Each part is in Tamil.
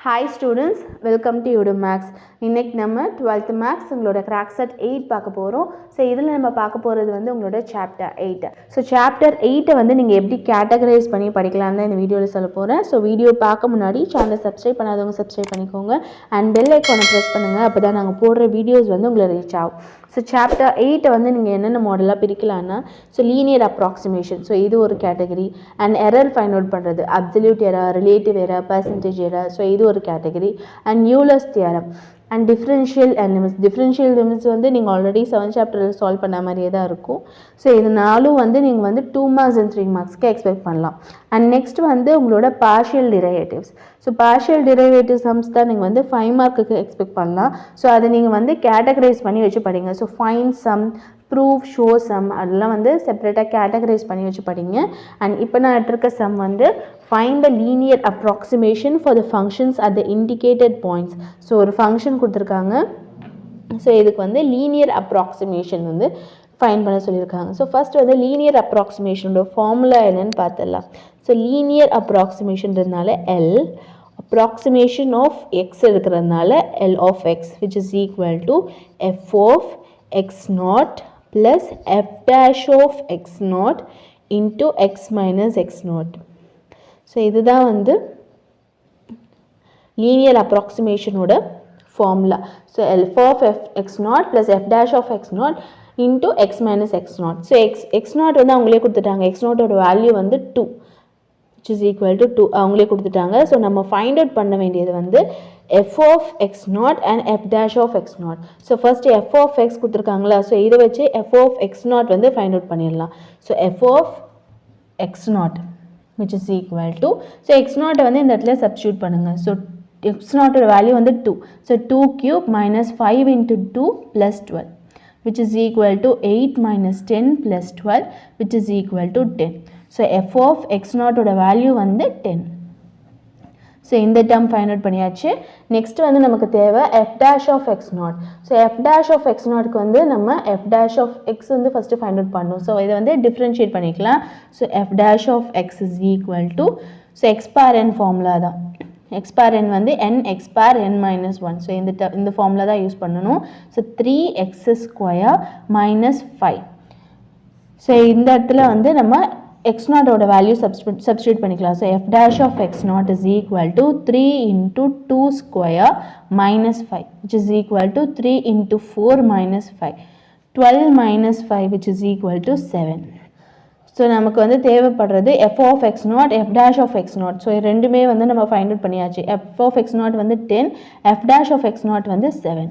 Hi students, welcome to Udemy Max. இன்னைக்கு நம்ம 12th Max உங்களோட crack set 8 பார்க்க போறோம். சோ இதில நம்ம பார்க்க போறது வந்து உங்களோட chapter 8. சோ chapter 8 வந்து நீங்க எப்படி கேட்டகரைஸ் பண்ணி படிக்கலாம்னு இந்த வீடியோல சொல்ல போறேன். சோ வீடியோ பார்க்க முன்னாடி சேனலை சப்ஸ்கிரைப் பண்ணாதவங்க சப்ஸ்கிரைப் பண்ணிக்கோங்க and bell icon பிரஸ் பண்ணுங்க. அப்பதான் நாங்க போடுற வீடியோஸ் வந்து உங்களுக்கு ரீச் ஆகும். So chapter 8 வந்து நீங்க என்னென்ன மாடலா பிரிக்கலாம்னா so linear approximation so இது ஒரு category and error find out பண்றது absolute error relative error percentage error so இது ஒரு category and Euler's theorem and differential limits வந்து நீங்க ஆல்ரெடி 7th chapterல சால்வ் பண்ண மாதிரியே தான் இருக்கும். சோ இது நாலும் வந்து நீங்க வந்து 2 marks and 3 marksக்கு எக்ஸ்பெக்ட் பண்ணலாம். and next வந்து உங்களோட partial derivatives. So partial derivative sums தான் நீங்க வந்து 5 markக்கு எக்ஸ்பெக்ட் பண்ணலாம். சோ அதை நீங்க வந்து கேட்டகரைஸ் பண்ணி வச்சு படிங்க. So find sum, prove, show sum அதெல்லாம் வந்து செப்பரேட்டா கேட்டகரைஸ் பண்ணி வச்சு படிங்க. and இப்போ நான் எடுத்துக்க sum வந்து find the linear approximation for the functions at the indicated points. so ஒரு function கொடுத்திருக்காங்க. so இதுக்கு வந்து linear approximation வந்து find பண்ண சொல்லிருக்காங்க. so first வந்து linear approximation ஓட ஃபார்முலா என்னன்னு பார்த்தலாம். so linear approximation ன்றதுனால L approximation of x இருக்கிறதுனால L of x which is equal to f of x naught plus f dash of x naught into x minus x naught. so இதுதான் வந்து linear approximation ஓட formula. so f of x naught plus f dash of x naught into x minus x naught. so x naught வந்து அவங்களே கொடுத்துட்டாங்க. x naught ஓட வேல்யூ வந்து 2 which is equal to 2 அவங்களே கொடுத்துட்டாங்க. so நம்ம find out பண்ண வேண்டியது வந்து f of x naught and f dash of x naught. so first f of x கொடுத்திருக்காங்களா. so இத வச்சு f of x naught வந்து find out பண்ணிரலாம். so f of x naught which is equal to so x naught வந்து இந்த இடத்துல substitute பண்ணுங்க. so x naught ஓட வேல்யூ வந்து 2. so 2 cube minus 5 into 2 plus 12 which is equal to 8 minus 10 plus 12 which is equal to 10. so f of x naught ஓட வேல்யூ வந்து 10. so இந்த term find out பண்ணியாச்சு. next வந்து நமக்கு தேவை f dash of x naught. so f dash of x naught க்கு வந்து நம்ம f dash of x வந்து first find out பண்ணனும். so இத வந்து differentiate பண்ணிக்கலாம். so f dash of x is equal to so x power n formula தான். x power n வந்து n x power n minus 1. so இந்த formula தான் யூஸ் பண்ணனும். so 3x square minus 5. so இந்த இடத்துல வந்து நம்ம x naught ஓட வேல்யூ சப்ஸ்டிட்யூட் பண்ணிக்கலாம். so f dash of x naught is equal to 3 into 2 square minus 5 which is equal to 3 into 4 minus 5 12 minus 5 which is equal to 7. so நமக்கு வந்து தேவைப்படுறது f of x naught f dash of x naught. so ரெண்டுமே வந்து நம்ம ஃபைண்ட் அவுட் பண்ணியாச்சு. f of x naught வந்து 10 f dash of x naught வந்து 7.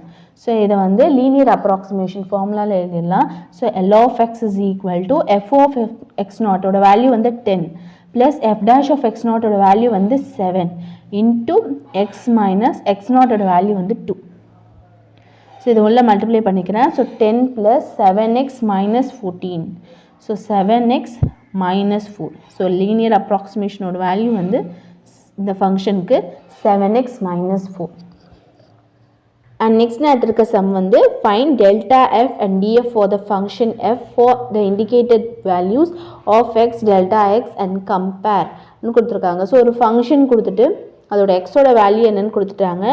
so இத வந்து linear approximation formulaல எழுதிடலாம். so L of x is equal to f of x naught ஓட வேல்யூ வந்து 10 plus f dash of x naught ஓட வேல்யூ வந்து 7 into x minus x naught ஓட வேல்யூ வந்து 2. so இது உள்ள மல்டிப்ளை பண்ணிக்கிறேன். so 10 plus 7x minus 14. so 7x minus 4. so linear approximation ஓட வேல்யூ வந்து இந்த ஃபங்க்ஷனுக்கு 7x minus 4. and next நான் எடுத்துக்க sum வந்து find delta f and df for the function f for the indicated values of x delta x and compare னு கொடுத்திருக்காங்க. so ஒரு ஃபங்க்ஷன் கொடுத்துட்டு அதோட x ஓட வேல்யூ என்னன்னு கொடுத்துட்டாங்க.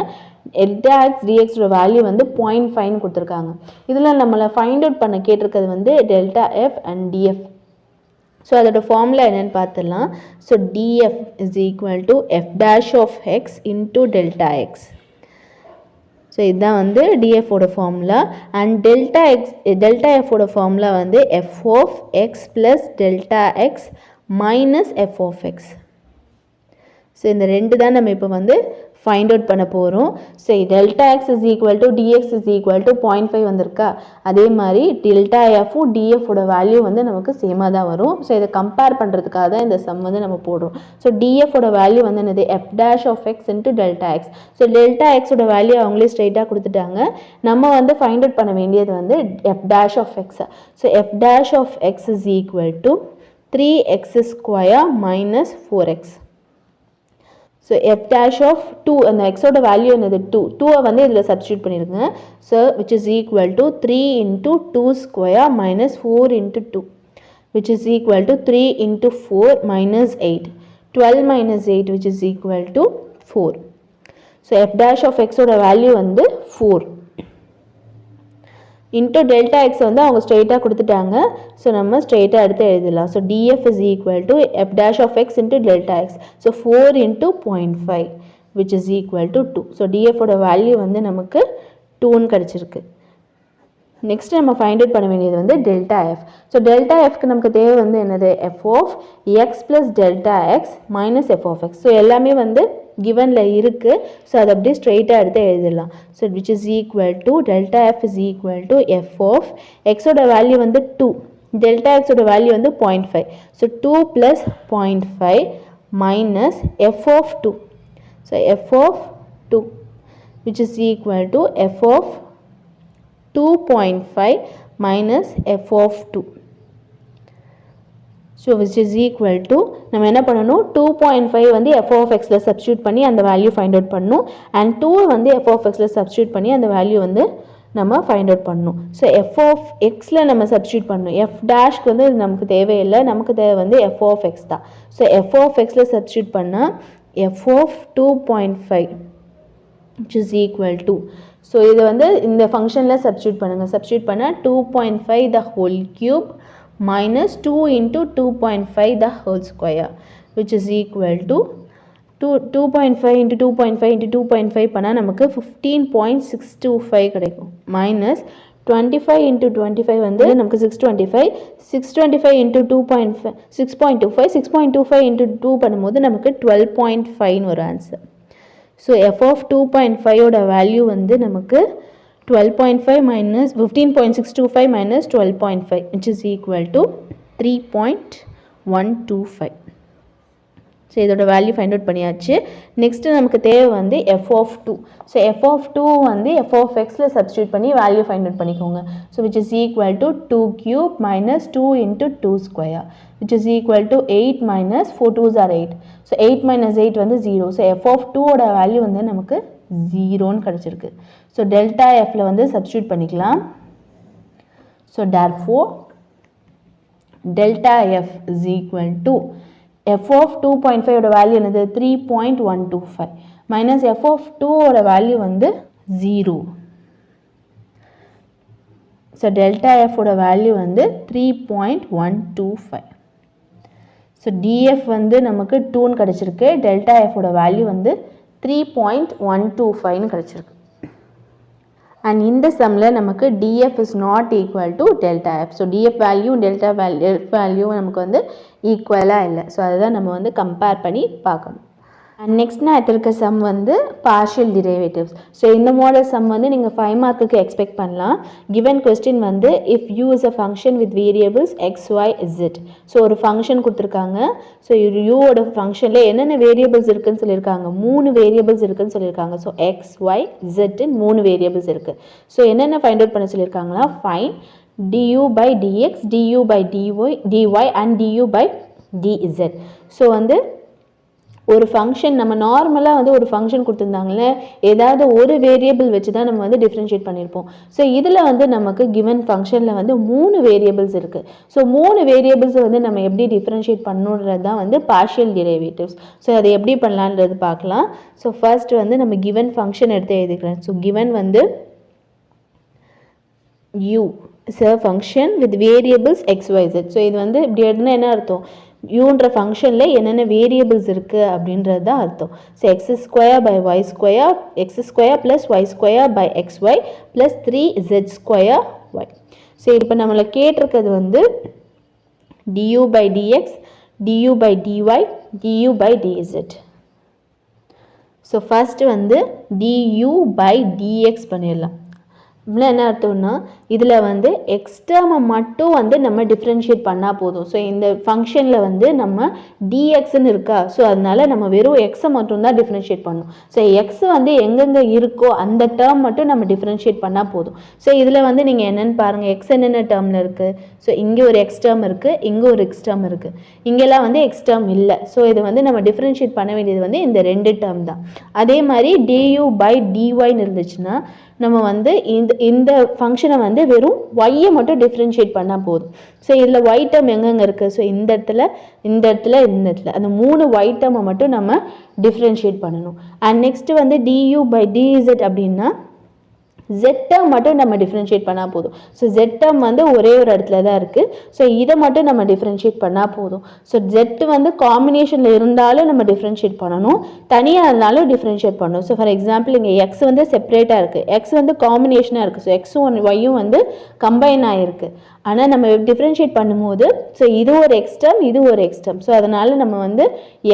delta x dx ஓட வேல்யூ வந்து 0.5 னு கொடுத்திருக்காங்க. இதுல நம்மள ஃபைண்ட் அவுட் பண்ண கேட்டிருக்கிறது வந்து delta f and df. so அதோட ஃபார்முலா என்னன்னு பார்த்தலாம். so df is equal to f dash of x into delta x. so இதான் வந்து df ஓட ஃபார்முலா and delta f ஓட ஃபார்முலா வந்து f of x plus delta x minus f of x. so இந்த ரெண்டு தான் நம்ம இப்போ வந்து find out பண்ண போறோம். so delta x is equal to dx is equal to 0.5 வந்திருக்கா. அதே மாதிரி delta f df ஓட வேல்யூ வந்து நமக்கு சேமா தான் வரும். so இத கம்பேர் பண்றதுக்காக தான் இந்த சம் வந்து நம்ம போடுறோம். so df ஓட வேல்யூ வந்து என்னது f dash of x into delta x. so delta x ஓட வேல்யூ அவங்களே ஸ்ட்ரைட்டா கொடுத்துட்டாங்க. நம்ம வந்து find out பண்ண வேண்டியது வந்து f dash of x. so f dash of x is equal to 3x square minus 4x. so f dash of 2 and x ஓட வேல்யூ என்னது 2 வந்து இதுல சப்ஸ்டிட்யூட் பண்ணிருங்க. so which is equal to 3 into 2 square minus 4 into 2 which is equal to 3 into 4 minus 8 12 minus 8 which is equal to 4. So f dash of எக்ஸோட வேல்யூ வந்து 4 இன்ட்டு டெல்டா எக்ஸ் வந்து அவங்க ஸ்ட்ரெயிட்டாக கொடுத்துட்டாங்க. ஸோ நம்ம ஸ்ட்ரெயிட்டாக எடுத்து எழுதலாம். So df is equal to f dash of x into delta x. So 4 into 0.5 which is equal to 2. So டிஎஃபோட வேல்யூ வந்து நமக்கு 2ன்னு கிடச்சிருக்கு. நெக்ஸ்ட் நம்ம ஃபைண்ட் அவுட் பண்ண வேண்டியது வந்து டெல்டா எஃப். ஸோ டெல்டா எஃப்க்கு நமக்கு தேவை வந்து என்னது, f of x plus delta x minus f of x. So எல்லாமே வந்து கிவனில் இருக்குது. ஸோ அதை அப்படியே ஸ்ட்ரெயிட்டாக எடுத்து எழுதிடலாம். So which is equal to delta f is equal to f of எக்ஸோட வேல்யூ வந்து 2, டெல்டா எக்ஸோட வேல்யூ வந்து 0.5. So 2 plus 0.5 minus f of 2. So f of 2 which is equal to f of 2.5 minus f of 2. So which is equal to நம்ம என்ன பண்ணணும், 2.5 வந்து f of xல substitute பண்ணி அந்த வேல்யூ ஃபைண்ட் அவுட் பண்ணணும். அண்ட் 2 வந்து f of xல substitute பண்ணி அந்த வேல்யூ வந்து நம்ம ஃபைண்ட் அவுட் பண்ணணும். ஸோ f of xல நம்ம substitute பண்ணணும். f டேஷ்க்கு வந்து நமக்கு தேவையில்லை, நமக்கு தேவை வந்து f of x தான். ஸோ f of xல substitute பண்ணால் f of 2.5 which is equal to, so இது வந்து இந்த ஃபங்க்ஷனில் சப்ஸ்டியூட் பண்ணுங்கள். சப்ஸ்டியூட் பண்ணால் 2.5 the whole cube minus 2 into 2.5 the whole square which is equal to 2.5 into 2.5 into 2.5 பண்ணால் நமக்கு 15.625 கிடைக்கும். மைனஸ் 25 into 25 வந்து நமக்கு 625. 625 into 2.5 6.25. 6.25 into 2 பண்ணும்போது நமக்கு 12.5 ஒரு ஆன்சர். ஸோ எஃப் ஆஃப் 2.5 ஓட வேல்யூ வந்து நமக்கு 12.5 minus 15.625 minus 12.5 which is equal to 3.125. So இதோட வேல்யூ ஃபைண்ட் அவுட் பண்ணியாச்சு. நெக்ஸ்ட்டு நமக்கு தேவை வந்து f of 2. So f of 2 வந்து எஃப் ஆஃப் எக்ஸில் சப்ஸ்டியூட் பண்ணி வேல்யூ ஃபைண்ட் அவுட் பண்ணிக்கோங்க. So which is equal to 2 cube minus 2 into 2 square which is equal to 8 minus 4 2s are 8. So 8 minus 8 வந்து 0. ஸோ எஃப் ஆஃப் 2 ஓட வேல்யூ வந்து நமக்கு 0ன்னு கிடச்சிருக்கு. ஸோ டெல்டா எஃப்ல வந்து சப்ஸ்டியூட் பண்ணிக்கலாம். So therefore delta f is equal to f of 2.5 ஓட வேல்யூ என்னது 3.125 மைனஸ் f of 2 ஓட வேல்யூ வந்து 0. ஸோ டெல்டா எஃப் ஓட வேல்யூ வந்து 3.125. ஸோ df வந்து நமக்கு 2ன்னு கிடச்சிருக்கு. டெல்டா எஃப் ஓட வேல்யூ வந்து 3.125ன்னு கிடச்சிருக்கு. அண்ட் இந்த சம்மில் நமக்கு df is not equal to delta f. So df value delta value நமக்கு வந்து ஈக்குவலாக இல்லை. ஸோ அதுதான் நம்ம வந்து கம்பேர் பண்ணி பார்க்கணும். அண்ட் நெக்ஸ்ட் நான் எடுத்திருக்க சம் வந்து பார்ஷியல் டிரைவேட்டிவ்ஸ். ஸோ இந்த மாடல் சம் வந்து நீங்கள் 5 மார்க்குக்கு எக்ஸ்பெக்ட் பண்ணலாம். கிவன் கொஸ்டின் வந்து if u is a function with variables x y z. So ஒரு ஃபங்க்ஷன் கொடுத்துருக்காங்க. ஸோ யூவோட ஃபங்க்ஷனில் என்னென்ன வேரியபிள்ஸ் இருக்குதுன்னு சொல்லியிருக்காங்க, 3 வேரியபிள்ஸ் இருக்குதுன்னு சொல்லியிருக்காங்க. ஸோ எக்ஸ் ஒய் இசட்டுன்னு 3 வேரியபிள்ஸ் இருக்குது. ஸோ என்னென்ன ஃபைண்ட் அவுட் பண்ண சொல்லியிருக்காங்கன்னா find du by dx, du by dy and du by dz. So வந்து ஒரு ஃபங்க்ஷன் நம்ம நார்மலாக வந்து ஒரு ஃபங்க்ஷன் கொடுத்துருந்தாங்களே, ஏதாவது ஒரு வேரியபிள் வச்சு தான் நம்ம வந்து டிஃப்ரென்ஷியேட் பண்ணியிருப்போம். ஸோ இதில் வந்து நமக்கு கிவன் ஃபங்க்ஷனில் வந்து 3 வேரியபிள்ஸ் இருக்குது. ஸோ 3 வேரியபிள்ஸை வந்து நம்ம எப்படி டிஃப்ரென்ஷியேட் பண்ணணுன்றது தான் வந்து பார்ஷியல் டிரைவேட்டிவ்ஸ். ஸோ அதை எப்படி பண்ணலான்றது பார்க்கலாம். ஸோ ஃபர்ஸ்ட் வந்து நம்ம கிவன் ஃபங்க்ஷன் எடுத்து எழுதிக்கிறேன். ஸோ கிவன் வந்து u is a function with variables x, y, z. So இது வந்து இப்படி எடுத்துனா என்ன அர்த்தம், யூன்ற ஃபங்க்ஷனில் என்னென்ன வேரியபிள்ஸ் இருக்குது அப்படின்றது தான் அர்த்தம். So x square by y square, x square plus y square by x y plus 3z square y. So இப்போ நம்மளை கேட்டிருக்கிறது வந்து du by dx, du by dy, du by dz. So first வந்து du by dx பண்ணிடலாம். இவ்வளோ என்ன அர்த்தம்னா இதில் வந்து எக்ஸ் டேர்மை மட்டும் வந்து நம்ம டிஃப்ரென்ஷியேட் பண்ணால் போதும். ஸோ இந்த ஃபங்க்ஷனில் வந்து நம்ம டிஎக்ஸ்ன்னு இருக்கா, ஸோ அதனால நம்ம வெறும் எக்ஸை மட்டும்தான் டிஃப்ரென்ஷியேட் பண்ணணும். ஸோ எக்ஸ் வந்து எங்கெங்கே இருக்கோ அந்த டேர்ம் மட்டும் நம்ம டிஃப்ரென்ஷியேட் பண்ணால் போதும். ஸோ இதில் வந்து நீங்கள் என்னென்னு பாருங்கள், எக்ஸ் என்னென்ன டேர்மில் இருக்குது. ஸோ இங்கே ஒரு எக்ஸ் டேர்ம் இருக்குது, இங்கே ஒரு எக்ஸ் டேர்ம் இருக்குது, இங்கெல்லாம் வந்து எக்ஸ் டேர்ம் இல்லை. ஸோ இது வந்து நம்ம டிஃப்ரென்ஷியேட் பண்ண வேண்டியது வந்து இந்த 2 டேர்ம் தான். அதே மாதிரி du by dyன்னு இருந்துச்சுன்னா நம்ம வந்து இந்த ஃபங்க்ஷனை வந்து வந்து வெறும் y மட்டும் டிஃபரன்ஷியேட் பண்ணால் போதும். ஸோ இதில் y டேர்ம் எங்கெங்கே இருக்குது? ஸோ இந்த இடத்துல அந்த 3 y டேர்மை மட்டும் நம்ம டிஃபரன்ஷியேட் பண்ணணும். அண்ட் நெக்ஸ்ட்டு வந்து du by dz அப்படின்னா z டேர்ம் மட்டும் நம்ம டிஃபரன்ஷியேட் பண்ணால் போதும். ஸோ z டேர்ம் வந்து ஒரே ஒரு இடத்துல தான் இருக்குது. ஸோ இதை மட்டும் நம்ம டிஃபரன்ஷியேட் பண்ணால் போதும். ஸோ z வந்து காம்பினேஷனில் இருந்தாலும் நம்ம டிஃபரன்ஷியேட் பண்ணணும், தனியாக இருந்தாலும் டிஃபரன்ஷியேட் பண்ணணும். ஸோ ஃபார் எக்ஸாம்பிள் இங்கே x வந்து செப்பரேட்டாக இருக்குது, x வந்து காம்பினேஷனாக இருக்குது. ஸோ எக்ஸும் ஒய்யும் வந்து கம்பைன் ஆகிருக்கு. ஆனால் நம்ம டிஃபரன்ஷியேட் பண்ணும்போது ஸோ இது ஒரு எக்ஸ் டேர்ம், இது ஒரு எக்ஸ் டேர்ம். ஸோ அதனால் நம்ம வந்து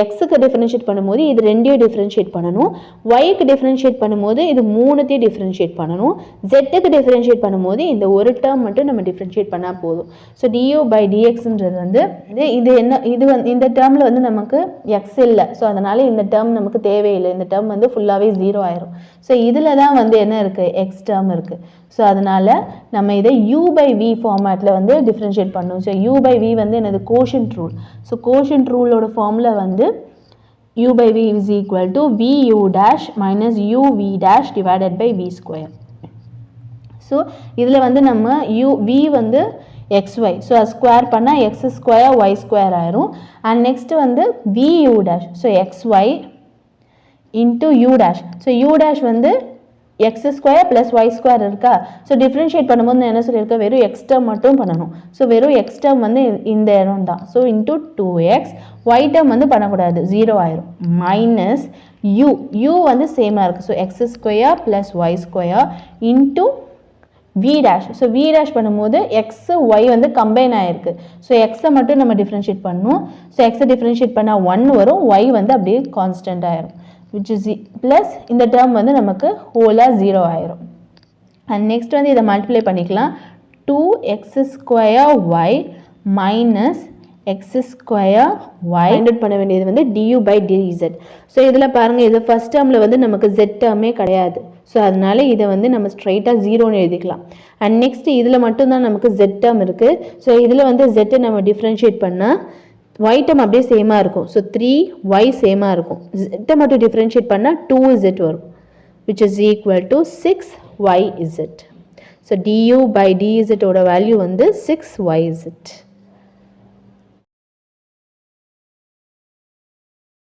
எக்ஸுக்கு டிஃபரன்ஷியேட் பண்ணும்போது இது ரெண்டையும் டிஃபரன்ஷியேட் பண்ணணும், ஒய்க்கு டிஃபரன்ஷியேட் பண்ணும்போது இது மூணுத்தையும் டிஃபரன்ஷியேட் பண்ணணும், ஜெட்டுக்கு டிஃபரன்ஷியேட் பண்ணும்போது இந்த ஒரு டேர்ம் மட்டும் நம்ம டிஃபரன்ஷியேட் பண்ணால் போதும். ஸோ du by dxன்றது வந்து இது வந்து இந்த டேர்மில் வந்து நமக்கு எக்ஸ் இல்லை. ஸோ அதனால் இந்த டேர்ம் நமக்கு தேவையில்லை, இந்த டேர்ம் வந்து ஃபுல்லாகவே 0 ஆயிரும். ஸோ இதில் தான் வந்து என்ன இருக்குது? எக்ஸ் டேர்ம் இருக்குது. ஸோ அதனால் நம்ம இதை u by v ஃபார்மேட்டில் வந்து டிஃப்ரென்ஷியேட் பண்ணணும். ஸோ u by v வந்து என்னது? Quotient rule. ஸோ கோஷன்ட் ரூலோட ஃபார்முலா வந்து u by v is equal to vu dash minus uv dash divided by v square. So இதில் வந்து நம்ம v வந்து xy, ஸோ ஸ்கொயர் பண்ணால் எக்ஸ் ஸ்கொயர் ஒய் ஸ்கொயர் ஆயிரும். அண்ட் நெக்ஸ்ட் வந்து vu dash, so xy into u dash. So u dash வந்து x square plus y square இருக்கா. ஸோ டிஃப்ரென்ஷியேட் பண்ணும்போது நான் என்ன சொல்லியிருக்கேன்? வெறும் எக்ஸ் டேர்ம் மட்டும் பண்ணணும். ஸோ வெறும் எக்ஸ் டேர்ம் வந்து இந்த இடம் தான். So into 2x, Y term வந்து பண்ணக்கூடாது, 0 ஆயிரும். மைனஸ் u வந்து சேமாக இருக்குது. So x square plus y square into v dash. So v dash பண்ணும்போது எக்ஸ் ஒய் வந்து கம்பைன் ஆகிருக்கு. ஸோ எக்ஸை மட்டும் நம்ம டிஃப்ரென்ஷியேட் பண்ணணும். ஸோ எக்ஸை டிஃப்ரென்ஷியேட் பண்ணால் 1 வரும், ஒய் வந்து அப்படியே கான்ஸ்டன்ட் ஆயிரும், which is plus இந்த டேர்ம் வந்து நமக்கு ஹோலாக 0 ஆயிரும். அண்ட் நெக்ஸ்ட் வந்து இதை மல்டிப்ளை பண்ணிக்கலாம். 2x square y minus x square y find out பண்ண வேண்டியது வந்து du by dz. ஸோ இதில் பாருங்கள், இது ஃபஸ்ட் டேர்மில் வந்து நமக்கு z டேர்மே கிடையாது. ஸோ அதனால இதை வந்து நம்ம ஸ்ட்ரைட்டாக 0ன்னு எழுதிக்கலாம். அண்ட் நெக்ஸ்ட் இதில் மட்டும்தான் நமக்கு z டேர்ம் இருக்குது. ஸோ இதில் வந்து z நம்ம டிஃப்ரென்ஷியேட் பண்ணால் y டேர்ம் அப்படியே சேமாக இருக்கும். ஸோ 3y சேமாக இருக்கும். z மட்டும் டிஃப்ரென்ஷியேட் பண்ணால் 2z வரும், which is equal to 6yz. So du by dz ஓட வேல்யூ வந்து 6yz.